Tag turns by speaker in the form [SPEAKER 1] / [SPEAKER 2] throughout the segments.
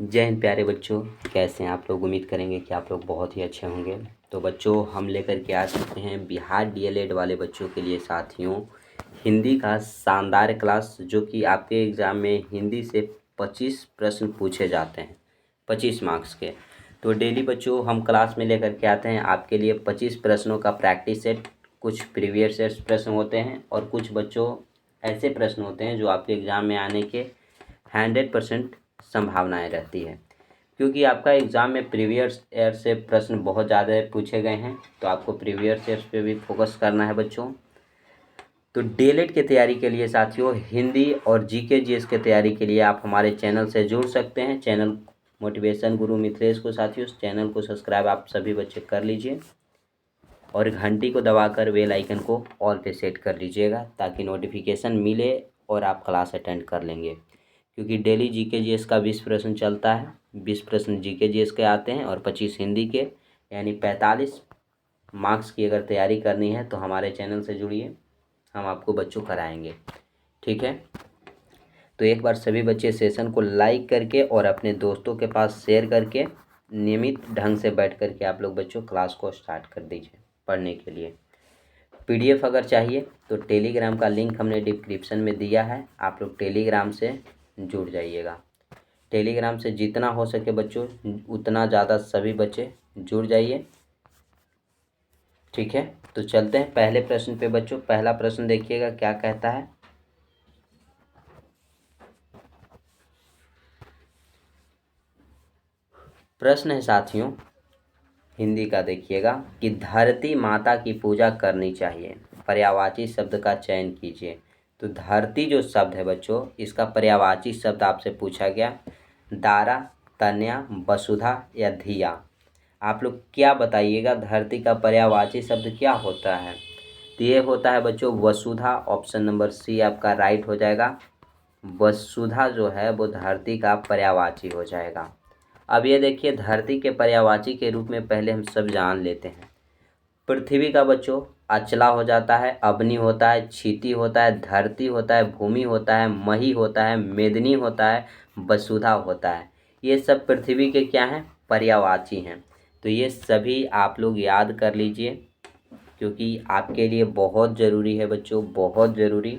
[SPEAKER 1] जय हिंद प्यारे बच्चों, कैसे हैं आप लोग। उम्मीद करेंगे कि आप लोग बहुत ही अच्छे होंगे। तो बच्चों, हम लेकर के आ चुके हैं बिहार डीएलएड वाले बच्चों के लिए साथियों हिंदी का शानदार क्लास, जो कि आपके एग्ज़ाम में हिंदी से 25 प्रश्न पूछे जाते हैं, 25 मार्क्स के। तो डेली बच्चों हम क्लास में लेकर के आते हैं आपके लिए 25 प्रश्नों का प्रैक्टिस सेट। कुछ प्रीवियस ईयर प्रश्न होते हैं और कुछ बच्चों ऐसे प्रश्न होते हैं जो आपके एग्ज़ाम में आने के 100% संभावनाएं रहती है, क्योंकि आपका एग्ज़ाम में प्रीवियस ईयर से प्रश्न बहुत ज़्यादा पूछे गए हैं। तो आपको प्रीवियस ईयर पे भी फोकस करना है बच्चों। तो डीएलएड की तैयारी के लिए साथियों हिंदी और जीके जीएस की तैयारी के लिए आप हमारे चैनल से जुड़ सकते हैं। चैनल मोटिवेशन गुरु मिथिलेश को साथियों चैनल को सब्सक्राइब आप सभी बच्चे कर लीजिए और घंटी को दबाकर बेल आइकन को ऑल पे सेट कर लीजिएगा, ताकि नोटिफिकेशन मिले और आप क्लास अटेंड कर लेंगे। क्योंकि डेली जीके जीएस का 20 प्रश्न चलता है, 20 प्रश्न जीके जीएस के आते हैं और 25 हिंदी के, यानी 45 मार्क्स की अगर तैयारी करनी है तो हमारे चैनल से जुड़िए, हम आपको बच्चों कराएंगे। ठीक है, तो एक बार सभी बच्चे सेशन को लाइक करके और अपने दोस्तों के पास शेयर करके नियमित ढंग से बैठ करके आप लोग बच्चों क्लास को स्टार्ट कर दीजिए पढ़ने के लिए। पीडीएफ अगर चाहिए तो टेलीग्राम का लिंक हमने डिस्क्रिप्शन में दिया है, आप लोग टेलीग्राम से जुड़ जाइएगा। टेलीग्राम से जितना हो सके बच्चों उतना ज़्यादा सभी बच्चे जुड़ जाइए। ठीक है, तो चलते हैं पहले प्रश्न पे बच्चों। पहला प्रश्न देखिएगा क्या कहता है। प्रश्न है साथियों हिंदी का, देखिएगा कि धरती माता की पूजा करनी चाहिए, पर्यायवाची शब्द का चयन कीजिए। तो धरती जो शब्द है बच्चों, इसका पर्यायवाची शब्द आपसे पूछा गया, दारा, तनया, वसुधा या धिया। आप लोग क्या बताइएगा, धरती का पर्यायवाची शब्द क्या होता है। तो ये होता है बच्चों वसुधा। ऑप्शन नंबर सी आपका राइट हो जाएगा। वसुधा जो है वो धरती का पर्यायवाची हो जाएगा। अब ये देखिए, धरती के पर्यायवाची के रूप में पहले हम सब जान लेते हैं। पृथ्वी का बच्चों अचला हो जाता है, अग्नि होता है, क्षिति होता है, धरती होता है, भूमि होता है, मही होता है, मेदिनी होता है, वसुधा होता है। ये सब पृथ्वी के क्या हैं, पर्यायवाची हैं। तो ये सभी आप लोग याद कर लीजिए, क्योंकि आपके लिए बहुत ज़रूरी है बच्चों, बहुत ज़रूरी।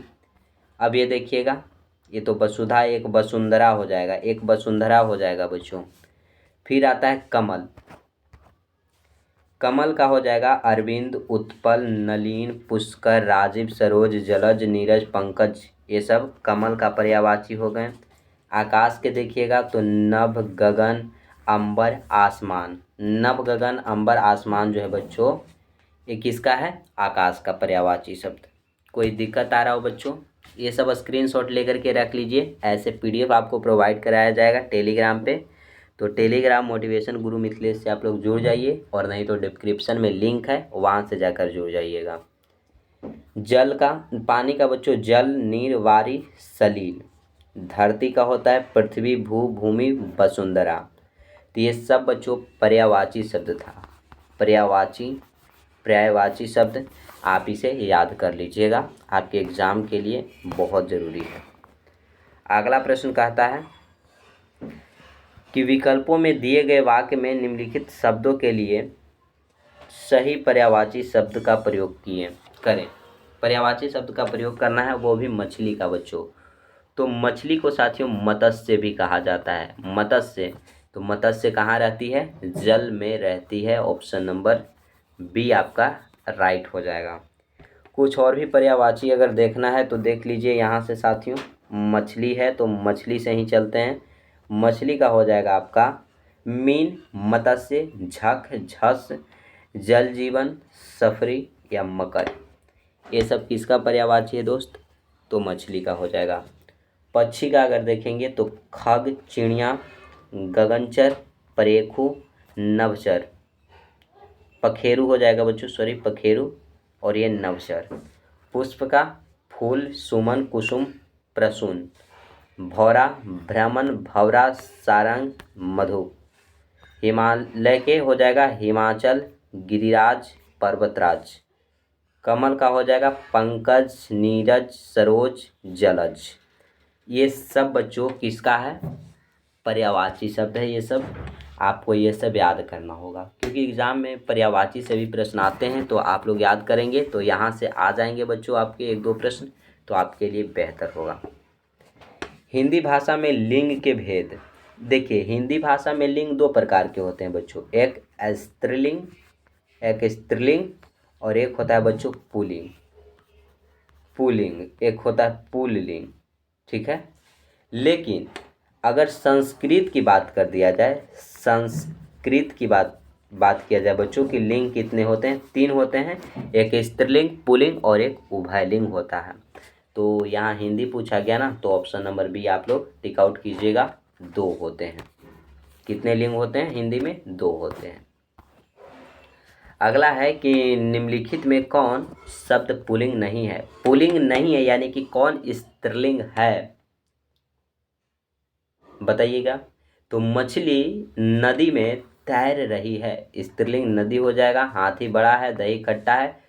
[SPEAKER 1] अब ये देखिएगा, ये तो वसुधा एक वसुंधरा हो जाएगा, एक वसुंधरा हो जाएगा बच्चों। फिर आता है कमल। कमल का हो जाएगा अरविंद, उत्पल, नलिन, पुष्कर, राजीव, सरोज, जलज, नीरज, पंकज। ये सब कमल का पर्यायवाची हो गए। आकाश के देखिएगा तो नभ, गगन, अंबर, आसमान। नभ, गगन, अंबर, आसमान जो है बच्चों, ये किसका है, आकाश का पर्यायवाची शब्द। कोई दिक्कत आ रहा हो बच्चों, ये सब स्क्रीनशॉट लेकर के रख लीजिए। ऐसे पीडीएफ आपको प्रोवाइड कराया जाएगा टेलीग्राम पे। तो टेलीग्राम मोटिवेशन गुरु मिथिलेश से आप लोग जुड़ जाइए, और नहीं तो डिस्क्रिप्शन में लिंक है, वहाँ से जाकर जुड़ जाइएगा। जल का, पानी का बच्चों जल, नीर, वारी, सलील। धरती का होता है पृथ्वी, भू, भूमि, वसुंधरा। तो ये सब बच्चों पर्यायवाची शब्द था। पर्यायवाची शब्द आप इसे याद कर लीजिएगा, आपके एग्ज़ाम के लिए बहुत ज़रूरी है। अगला प्रश्न कहता है कि विकल्पों में दिए गए वाक्य में निम्नलिखित शब्दों के लिए सही पर्यायवाची शब्द का प्रयोग करें। पर्यायवाची शब्द का प्रयोग करना है, वो भी मछली का बच्चों। तो मछली को साथियों मत्स्य भी कहा जाता है, मत्स्य। तो मत्स्य कहाँ रहती है, जल में रहती है। ऑप्शन नंबर बी आपका राइट हो जाएगा। कुछ और भी पर्यायवाची अगर देखना है तो देख लीजिए यहाँ से साथियों। मछली है तो मछली से ही चलते हैं। मछली का हो जाएगा आपका मीन, मत्स्य, झक, झस, जल जीवन, सफरी या मकर। ये सब किसका पर्यायवाची है दोस्त, तो मछली का हो जाएगा। पक्षी का अगर देखेंगे तो खग, चिड़िया, गगनचर, परेखू, नभचर। पखेरु हो जाएगा बच्चों, सॉरी पखेरु, और ये नभचर। पुष्प का फूल, सुमन, कुसुम, प्रसून। भौरा, भ्रमण, भौरा, सारंग, मधु। हिमालय के हो जाएगा हिमाचल, गिरिराज, पर्वतराज। कमल का हो जाएगा पंकज, नीरज, सरोज, जलज। ये सब बच्चों किसका है, पर्यायवाची शब्द है ये सब। आपको ये सब याद करना होगा क्योंकि एग्ज़ाम में पर्यायवाची से भी प्रश्न आते हैं, तो आप लोग याद करेंगे तो यहाँ से आ जाएंगे बच्चों आपके 1-2 प्रश्न, तो आपके लिए बेहतर होगा। हिंदी भाषा में लिंग के भेद। देखिए, हिंदी भाषा में लिंग 2 प्रकार के होते हैं बच्चों, एक स्त्रीलिंग और एक होता है बच्चों पुल्लिंग। एक होता है पुल्लिंग, ठीक है। लेकिन अगर संस्कृत की बात कर दिया जाए, संस्कृत की बात किया जाए बच्चों की लिंग कितने होते हैं? 3 होते हैं, एक स्त्रीलिंग, पुल्लिंग और एक उभयलिंग होता है। तो यहाँ हिंदी पूछा गया ना, तो ऑप्शन नंबर बी आप लोग टिक आउट कीजिएगा, 2 होते हैं। कितने लिंग होते हैं हिंदी में? 2 होते हैं। अगला है कि निम्नलिखित में कौन शब्द पुल्लिंग नहीं है? पुल्लिंग नहीं है यानी कि कौन स्त्रीलिंग है, बताइएगा। तो मछली नदी में तैर रही है, स्त्रीलिंग नदी हो जाएगा। हाथी बड़ा है, दही खट्टा है,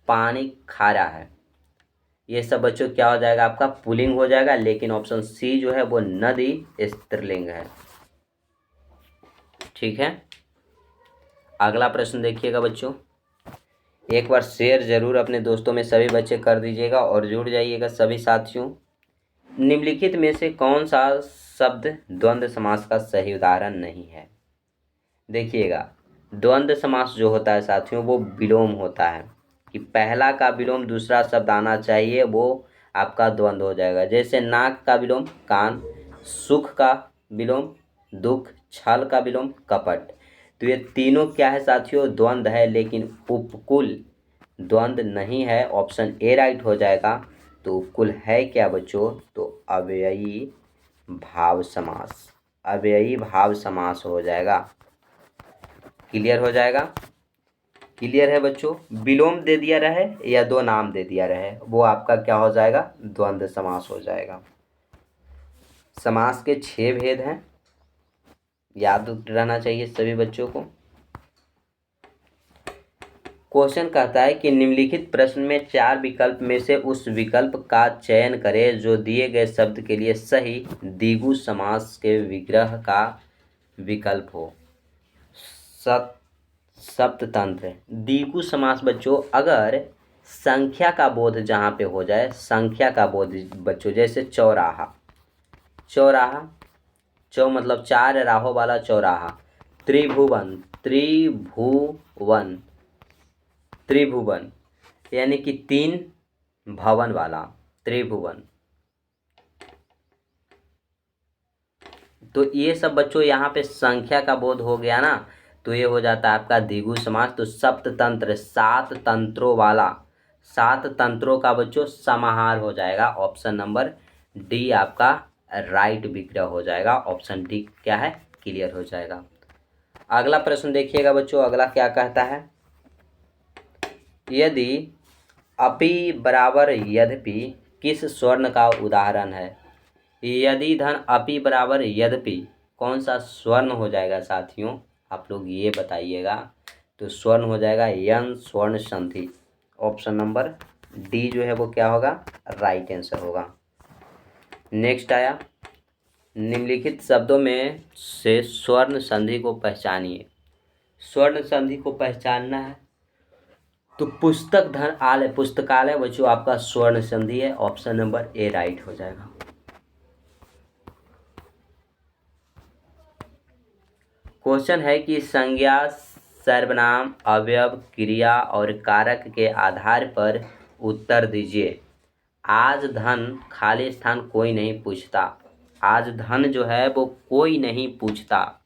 [SPEAKER 1] पानी खारा है, ये सब बच्चों क्या हो जाएगा? आपका पुल्लिंग हो जाएगा। लेकिन ऑप्शन सी जो है वो नदी स्त्रीलिंग है, ठीक है। अगला प्रश्न देखिएगा बच्चों, एक बार शेयर जरूर अपने दोस्तों में सभी बच्चे कर दीजिएगा और जुड़ जाइएगा सभी साथियों। निम्नलिखित में से कौन सा शब्द द्वंद्व समास का सही उदाहरण नहीं है? देखिएगा, द्वंद्व समास जो होता है साथियों वो विलोम होता है कि पहला का विलोम दूसरा शब्द आना चाहिए, वो आपका द्वंद्व हो जाएगा। जैसे नाक का विलोम कान, सुख का विलोम दुख, छल का विलोम कपट। तो ये तीनों क्या है साथियों? द्वंद्व है, लेकिन उपकुल द्वंद्व नहीं है। ऑप्शन ए राइट हो जाएगा। तो उपकुल है क्या बच्चों? तो अव्ययी भाव समास, अव्ययी भाव समास हो जाएगा। क्लियर हो जाएगा? क्लियर है बच्चों? विलोम दे दिया रहे या 2 नाम दे दिया रहे, वो आपका क्या हो जाएगा? द्वंद्व समास हो जाएगा। समास के 6 भेद हैं, याद रहना चाहिए सभी बच्चों को। क्वेश्चन कहता है कि निम्नलिखित प्रश्न में 4 विकल्प में से उस विकल्प का चयन करें जो दिए गए शब्द के लिए सही द्विगु समास के विग्रह का विकल्प हो। सप्ततंत्र द्विगु समास बच्चों, अगर संख्या का बोध जहाँ पे हो जाए, संख्या का बोध बच्चों, जैसे चौराहा, चौराहा, चौ मतलब 4 राहों वाला चौराहा। त्रिभुवन, त्रिभुवन, त्रिभुवन यानी कि 3 भवन वाला त्रिभुवन। तो ये सब बच्चों यहाँ पे संख्या का बोध हो गया ना, तो ये हो जाता है आपका द्विगु समास। तो सप्ततंत्र 7 तंत्रों वाला, 7 तंत्रों का बच्चों समाहार हो जाएगा। ऑप्शन नंबर डी आपका राइट विग्रह हो जाएगा। ऑप्शन डी क्या है? क्लियर हो जाएगा। अगला प्रश्न देखिएगा बच्चों, अगला क्या कहता है? यदि अपि बराबर यद्यपि किस स्वर्ण का उदाहरण है? यदि धन अपि बराबर यद्यपि कौन सा स्वर्ण हो जाएगा साथियों? आप लोग ये बताइएगा। तो स्वर्ण हो जाएगा यन स्वर्ण संधि। ऑप्शन नंबर डी जो है वो क्या होगा? राइट आंसर होगा। नेक्स्ट आया, निम्नलिखित शब्दों में से स्वर्ण संधि को पहचानिए। स्वर्ण संधि को पहचानना है तो पुस्तक धन आलय, पुस्तकालय बच्चों आपका स्वर्ण संधि है। ऑप्शन नंबर ए राइट हो जाएगा। क्वेश्चन है कि संज्ञा, सर्वनाम, अवयव, क्रिया और कारक के आधार पर उत्तर दीजिए। आज धन खाली स्थान कोई नहीं पूछता। आज धन जो है वो कोई नहीं पूछता।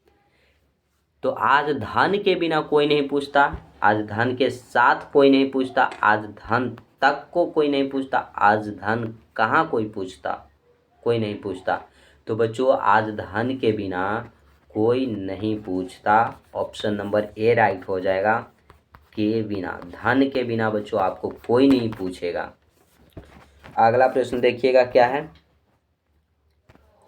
[SPEAKER 1] तो आज धन के बिना कोई नहीं पूछता, आज धन के साथ कोई नहीं पूछता, आज धन तक को कोई नहीं पूछता, आज धन कहाँ कोई पूछता, कोई नहीं पूछता। तो बच्चों आज धन के बिना कोई नहीं पूछता। ऑप्शन नंबर ए राइट हो जाएगा। के बिना, धन के बिना बच्चों आपको कोई नहीं पूछेगा। अगला प्रश्न देखिएगा क्या है?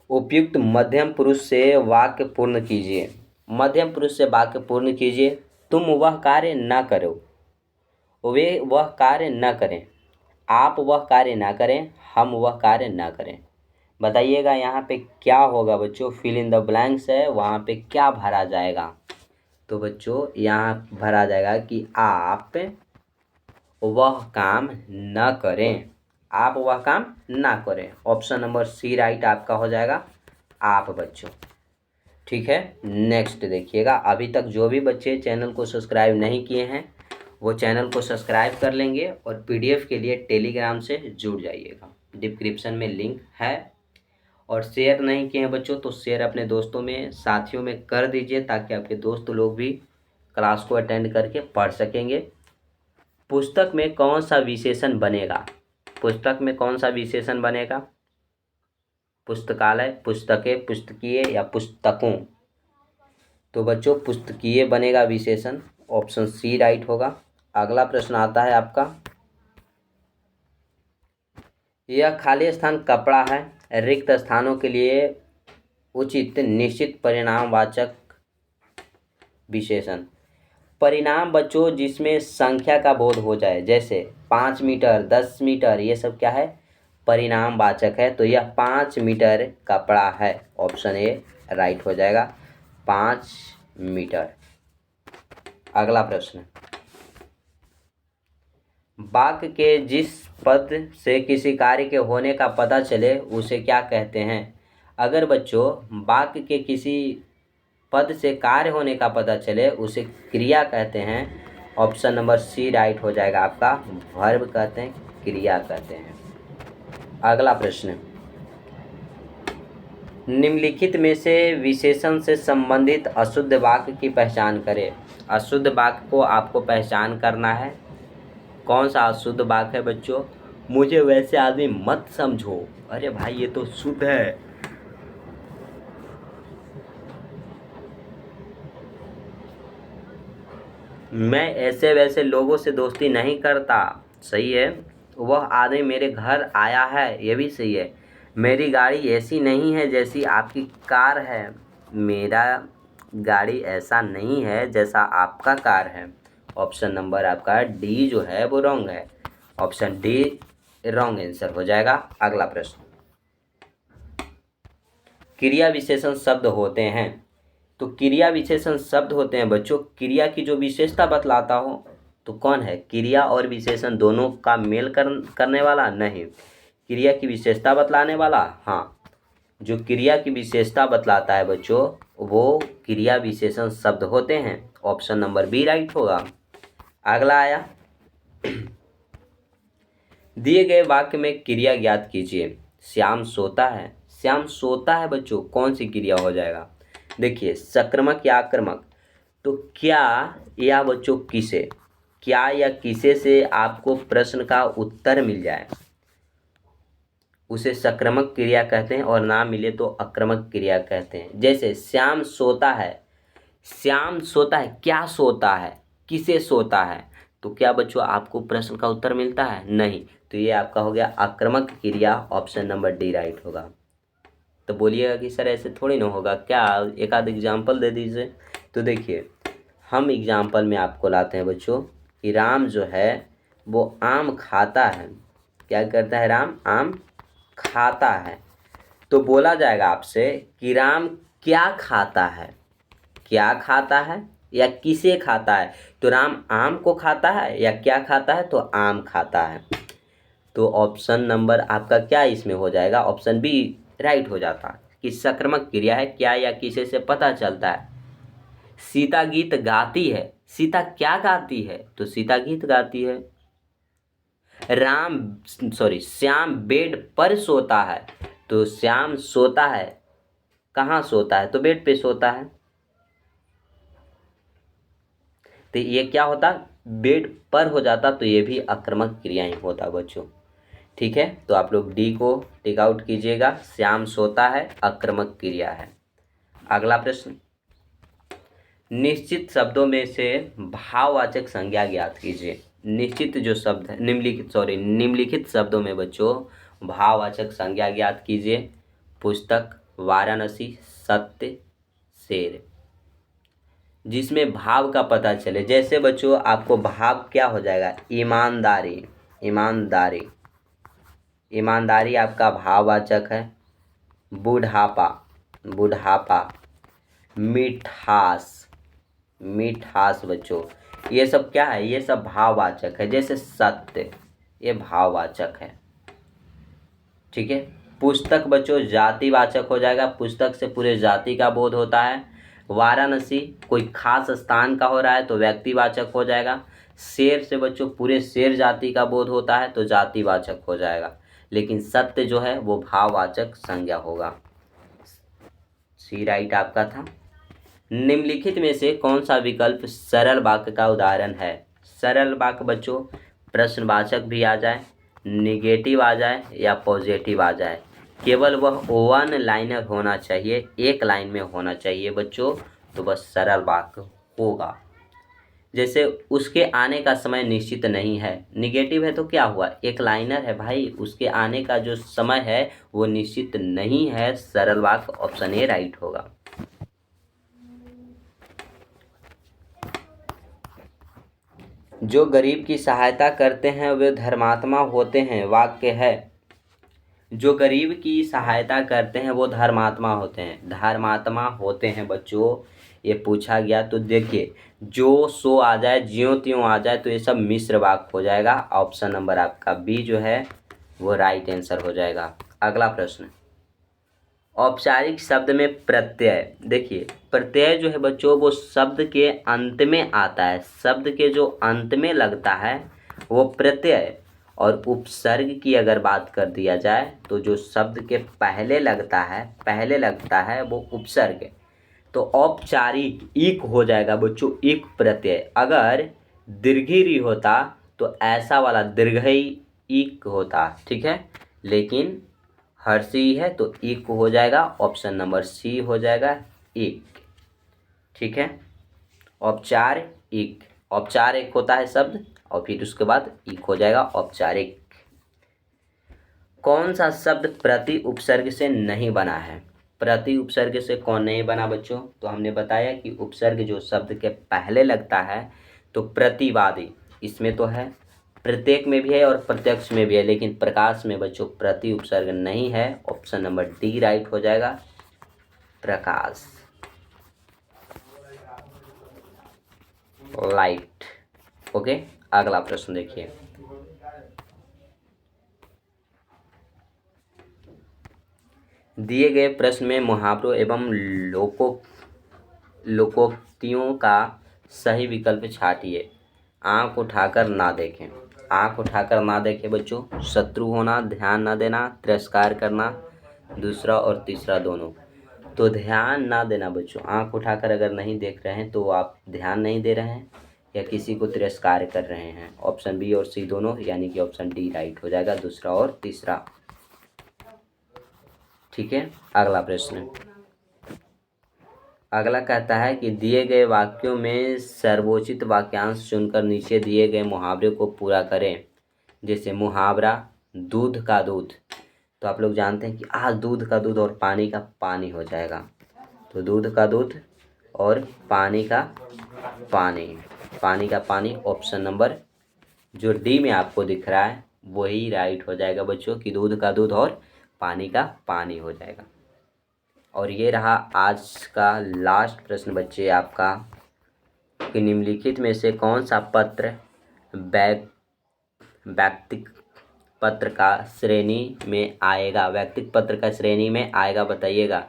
[SPEAKER 1] उपयुक्त मध्यम पुरुष से वाक्य पूर्ण कीजिए। मध्यम पुरुष से वाक्य पूर्ण कीजिए। तुम वह कार्य न करो, वे वह कार्य न करें, आप वह कार्य न करें, हम वह कार्य न करें। बताइएगा यहाँ पे क्या होगा बच्चों, फिल इन द ब्लैंक्स है, वहाँ पे क्या भरा जाएगा। तो बच्चों यहाँ भरा जाएगा कि आप वह काम न करें, आप वह काम ना करें। ऑप्शन नंबर सी राइट आपका हो जाएगा, आप बच्चों। ठीक है, नेक्स्ट देखिएगा। अभी तक जो भी बच्चे चैनल को सब्सक्राइब नहीं किए हैं वो चैनल को सब्सक्राइब कर लेंगे और पीडीएफ के लिए टेलीग्राम से जुड़ जाइएगा, डिस्क्रिप्शन में लिंक है। और शेयर नहीं किए हैं बच्चों तो शेयर अपने दोस्तों में, साथियों में कर दीजिए ताकि आपके दोस्त लोग भी क्लास को अटेंड करके पढ़ सकेंगे। पुस्तक में कौन सा विशेषण बनेगा, पुस्तक में कौन सा विशेषण बनेगा, पुस्तकालय, पुस्तकें, पुस्तकीय या पुस्तकों। तो बच्चों पुस्तकीय बनेगा विशेषण, ऑप्शन सी राइट होगा। अगला प्रश्न आता है आपका, यह खाली स्थान कपड़ा है, रिक्त स्थानों के लिए उचित निश्चित परिणामवाचक विशेषण। परिणाम बच्चों जिसमें संख्या का बोध हो जाए, जैसे 5 मीटर, 10 मीटर, ये सब क्या है, परिणामवाचक है। तो यह 5 मीटर कपड़ा है, ऑप्शन ए राइट हो जाएगा, 5 मीटर। अगला प्रश्न, वाक्य के जिस पद से किसी कार्य के होने का पता चले उसे क्या कहते हैं। अगर बच्चों वाक्य के किसी पद से कार्य होने का पता चले उसे क्रिया कहते हैं, ऑप्शन नंबर सी राइट हो जाएगा आपका, वर्ब कहते हैं, क्रिया कहते हैं। अगला प्रश्न, निम्नलिखित में से विशेषण से संबंधित अशुद्ध वाक्य की पहचान करें। अशुद्ध वाक्य को आपको पहचान करना है। कौन सा अशुद्ध वाक्य है बच्चों, मुझे वैसे आदमी मत समझो, अरे भाई ये तो शुद्ध है। मैं ऐसे वैसे लोगों से दोस्ती नहीं करता, सही है। वह आदमी मेरे घर आया है, ये भी सही है। मेरी गाड़ी ऐसी नहीं है जैसी आपकी कार है, मेरा गाड़ी ऐसा नहीं है जैसा आपका कार है। ऑप्शन नंबर आपका डी जो है वो रॉन्ग है, ऑप्शन डी रॉन्ग आंसर हो जाएगा। अगला प्रश्न, क्रिया विशेषण शब्द होते हैं। तो क्रिया विशेषण शब्द होते हैं बच्चों क्रिया की जो विशेषता बतलाता हो। तो कौन है, क्रिया और विशेषण दोनों का मेल करने वाला, नहीं, क्रिया की विशेषता बतलाने वाला। हाँ, जो क्रिया की विशेषता बतलाता है बच्चों वो क्रिया विशेषण शब्द होते हैं, ऑप्शन नंबर बी राइट होगा। अगला आया, दिए गए वाक्य में क्रिया ज्ञात कीजिए। श्याम सोता है, श्याम सोता है बच्चों, कौन सी क्रिया हो जाएगा। देखिए सक्रमक या आक्रमक, तो क्या या बच्चों किसे, क्या या किसे से आपको प्रश्न का उत्तर मिल जाए उसे सक्रमक क्रिया कहते हैं, और ना मिले तो आक्रमक क्रिया कहते हैं। जैसे श्याम सोता है, श्याम सोता है, क्या सोता है, किसे सोता है, तो क्या बच्चों आपको प्रश्न का उत्तर मिलता है, नहीं, तो ये आपका हो गया आक्रमक क्रिया, ऑप्शन नंबर डी राइट होगा। तो बोलिएगा कि सर ऐसे थोड़ी ना होगा, क्या एक आध एग्जाम्पल दे दीजिए। तो देखिए हम एग्जाम्पल में आपको लाते हैं बच्चों कि राम जो है वो आम खाता है, क्या करता है, राम आम खाता है। तो बोला जाएगा आपसे कि राम क्या खाता है, क्या खाता है या किसे खाता है। तो राम आम को खाता है या क्या खाता है, तो आम खाता है। तो ऑप्शन नंबर आपका क्या इसमें हो जाएगा, ऑप्शन बी राइट हो जाता कि सक्रमक क्रिया है, क्या या किसे से पता चलता है। सीता गीत गाती है, सीता क्या गाती है, तो सीता गीत गाती है। श्याम बेड पर सोता है, तो श्याम सोता है, कहाँ सोता है, तो बेड पे सोता है। तो ये क्या होता, बेड पर हो जाता, तो ये भी आक्रमक क्रिया ही होता बच्चों। ठीक है, तो आप लोग डी को टिक आउट कीजिएगा, श्याम सोता है आक्रमक क्रिया है। अगला प्रश्न, निश्चित शब्दों में से भाववाचक संज्ञा ज्ञात कीजिए। निश्चित जो शब्द है, निम्नलिखित शब्दों में बच्चों भाववाचक संज्ञा ज्ञात कीजिए। पुस्तक, वाराणसी, सत्य, शेर। जिसमें भाव का पता चले, जैसे बच्चों आपको भाव क्या हो जाएगा, ईमानदारी, ईमानदारी, ईमानदारी आपका भाववाचक है। बुढ़ापा, बुढ़ापा। मिठास, मिठास बच्चों। ये सब क्या है? ये सब भाववाचक है। जैसे सत्य, ये भाववाचक है। ठीक है। पुस्तक बच्चों जातिवाचक हो जाएगा, पुस्तक से पूरे जाति का बोध होता है। वाराणसी कोई खास स्थान का हो रहा है तो व्यक्तिवाचक हो जाएगा। शेर से बच्चों पूरे शेर जाति का बोध होता है तो जातिवाचक हो जाएगा। लेकिन सत्य जो है वो भाववाचक संज्ञा होगा। सी राइट आपका था। निम्नलिखित में से कौन सा विकल्प सरल वाक्य का उदाहरण है? सरल वाक्य बच्चों प्रश्नवाचक भी आ जाए, निगेटिव आ जाए या पॉजिटिव आ जाए, केवल वह वन लाइनर होना चाहिए, एक लाइन में होना चाहिए बच्चों, तो बस सरल वाक्य होगा। जैसे उसके आने का समय निश्चित नहीं है, निगेटिव है तो क्या हुआ? एक लाइनर है भाई, उसके आने का जो समय है वो निश्चित नहीं है। सरल वाक्य ऑप्शन ए राइट होगा। जो गरीब की सहायता करते हैं वे धर्मात्मा होते हैं, वाक्य है। जो गरीब की सहायता करते हैं वो धर्मात्मा होते हैं, धर्मात्मा होते हैं बच्चों। ये पूछा गया तो देखिए, जो सो आ जाए, ज्यों त्यों आ जाए तो ये सब मिश्र वाक्य हो जाएगा। ऑप्शन नंबर आपका बी जो है वो राइट आंसर हो जाएगा। अगला प्रश्न, औपचारिक शब्द में प्रत्यय। देखिए प्रत्यय जो है बच्चों वो शब्द के अंत में आता है, शब्द के जो अंत में लगता है वो प्रत्यय। और उपसर्ग की अगर बात कर दिया जाए तो जो शब्द के पहले लगता है वो उपसर्ग है। तो औपचारिक इक हो जाएगा बच्चों, इक प्रत्यय। अगर दीर्घी होता तो ऐसा वाला दीर्घई इक होता, ठीक है। लेकिन हर्षी है तो इक हो जाएगा, ऑप्शन नंबर सी हो जाएगा इक, ठीक है। औपचारिक, औपचारिक होता है शब्द और फिर उसके बाद इक हो जाएगा औपचारिक। कौन सा शब्द प्रति उपसर्ग से नहीं बना है? प्रति उपसर्ग से कौन नहीं बना बच्चों? तो हमने बताया कि उपसर्ग जो शब्द के पहले लगता है तो प्रतिवादी इसमें तो है, प्रत्येक में भी है और प्रत्यक्ष में भी है, लेकिन प्रकाश में बच्चों प्रति उपसर्ग नहीं है। ऑप्शन नंबर डी राइट हो जाएगा, प्रकाश, लाइट। ओके, अगला प्रश्न देखिए, दिए गए प्रश्न में मुहावरों एवं लोकोक्तियों का सही विकल्प छांटिए। आंख उठाकर ना देखें, आंख उठाकर ना देखें बच्चों, शत्रु होना, ध्यान ना देना, तिरस्कार करना, दूसरा और तीसरा दोनों। तो ध्यान ना देना बच्चों, आंख उठाकर अगर नहीं देख रहे हैं तो आप ध्यान नहीं दे रहे हैं या किसी को तिरस्कार कर रहे हैं। ऑप्शन बी और सी दोनों, यानी कि ऑप्शन डी राइट हो जाएगा, दूसरा और तीसरा, ठीक है। अगला प्रश्न, अगला कहता है कि दिए गए वाक्यों में सर्वोचित वाक्यांश चुनकर नीचे दिए गए मुहावरे को पूरा करें। जैसे मुहावरा दूध का दूध, तो आप लोग जानते हैं कि आज दूध का दूध और पानी का पानी हो जाएगा, तो दूध का दूध और पानी का पानी, पानी का पानी, ऑप्शन नंबर जो डी में आपको दिख रहा है वही राइट हो जाएगा बच्चों, कि दूध का दूध और पानी का पानी हो जाएगा। और ये रहा आज का लास्ट प्रश्न बच्चे आपका, कि निम्नलिखित में से कौन सा पत्र व्यक्तिक पत्र का श्रेणी में आएगा? व्यक्तिक पत्र का श्रेणी में आएगा, बताइएगा।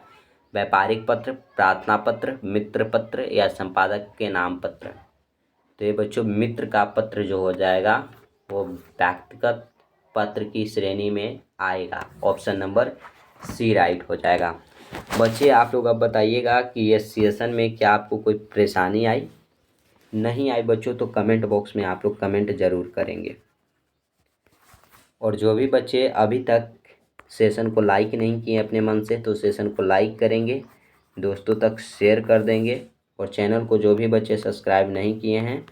[SPEAKER 1] व्यापारिक पत्र, प्रार्थना पत्र, मित्र पत्र या संपादक के नाम पत्र? तो ये बच्चों मित्र का पत्र जो हो जाएगा वो व्यक्तिगत पत्र की श्रेणी में आएगा। ऑप्शन नंबर सी राइट हो जाएगा। बच्चे आप लोग अब बताइएगा कि ये सेशन में क्या आपको कोई परेशानी आई? नहीं आई बच्चों तो कमेंट बॉक्स में आप लोग कमेंट ज़रूर करेंगे। और जो भी बच्चे अभी तक सेशन को लाइक नहीं किए अपने मन से तो सेशन को लाइक करेंगे, दोस्तों तक शेयर कर देंगे। और चैनल को जो भी बच्चे सब्सक्राइब नहीं किए हैं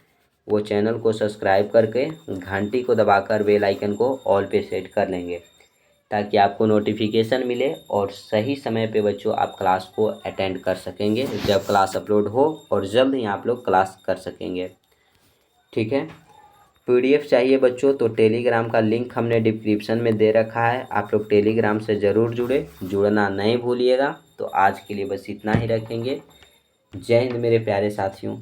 [SPEAKER 1] वो चैनल को सब्सक्राइब करके घंटी को दबाकर बेल आइकन को ऑल पे सेट कर लेंगे, ताकि आपको नोटिफिकेशन मिले और सही समय पे बच्चों आप क्लास को अटेंड कर सकेंगे जब क्लास अपलोड हो, और जल्द ही आप लोग क्लास कर सकेंगे, ठीक है। पीडीएफ चाहिए बच्चों तो टेलीग्राम का लिंक हमने डिस्क्रिप्शन में दे रखा है, आप लोग टेलीग्राम से ज़रूर जुड़ना नहीं भूलिएगा। तो आज के लिए बस इतना ही रखेंगे। जय हिंद मेरे प्यारे साथियों।